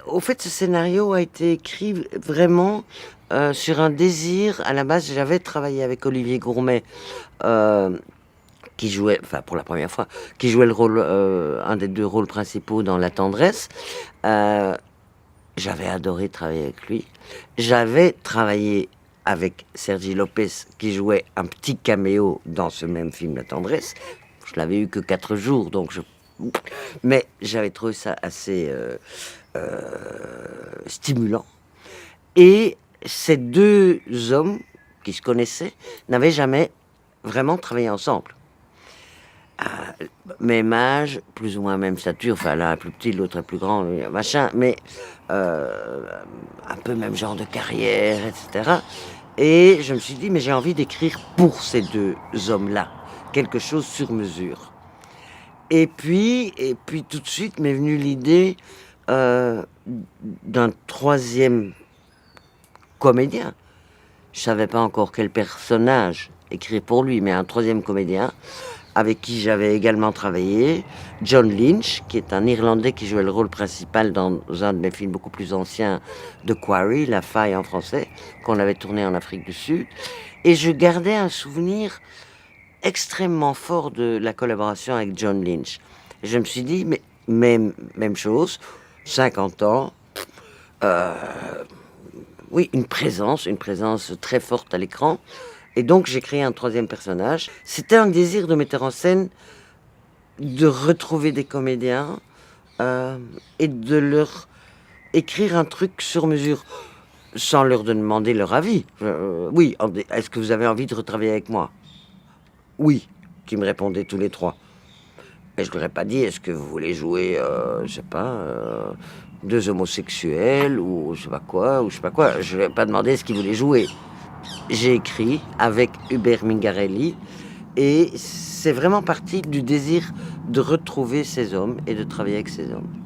Au fait, ce scénario a été écrit vraiment, sur un désir. À la base, j'avais travaillé avec Olivier Gourmet, heu, qui jouait enfin, pour la première fois, qui jouait le rôle, un des 2 rôles principaux dans La Tendresse. Heu, J'avais adoré travailler avec lui. J'avais travaillé avec Sergi Lopez, qui jouait un petit caméo dans ce même film La Tendresse. Je l'avais eu que 4 jours, donc mais j'avais trouvé ça assez, stimulant. Et ces 2 hommes qui se connaissaient n'avaient jamais vraiment travaillé ensemble. Même âge, plus ou moins même stature, enfin l'un est plus petit, l'autre est plus grand, machin, mais heu, un peu même genre de carrière, et cetera. Et je me suis dit: «Mais j'ai envie d'écrire pour ces 2 hommes-là, quelque chose sur mesure». Et puis tout de suite m'est venue l'idée, heu, d'un troisième comédien. Je savais pas encore quel personnage écrire pour lui, mais un troisième comédien avec qui j'avais également travaillé, John Lynch, qui est un Irlandais qui jouait le rôle principal dans un de mes films beaucoup plus anciens de Quarry, La Faille en français, qu'on avait tourné en Afrique du Sud. Et je gardais un souvenir extrêmement fort de la collaboration avec John Lynch. Et je me suis dit: «Mais même chose, 50 ans, heu, oui, une présence très forte à l'écran». Et donc j'ai créé un troisième personnage. C'était un désir de metteur en scène de retrouver des comédiens, et de leur écrire un truc sur mesure, sans leur demander leur avis. Oui, «Est-ce que vous avez envie de retravailler avec moi?» «Oui», qui me répondaient tous les 3. Mais je leur ai pas dit: «Est-ce que vous voulez jouer, je sais pas, 2 homosexuels ou je sais pas quoi ou je sais pas quoi?» Je leur ai pas demandé ce qu'ils voulaient jouer. J'ai écrit avec Hubert Mingarelli et c'est vraiment parti du désir de retrouver ces hommes et de travailler avec ces hommes.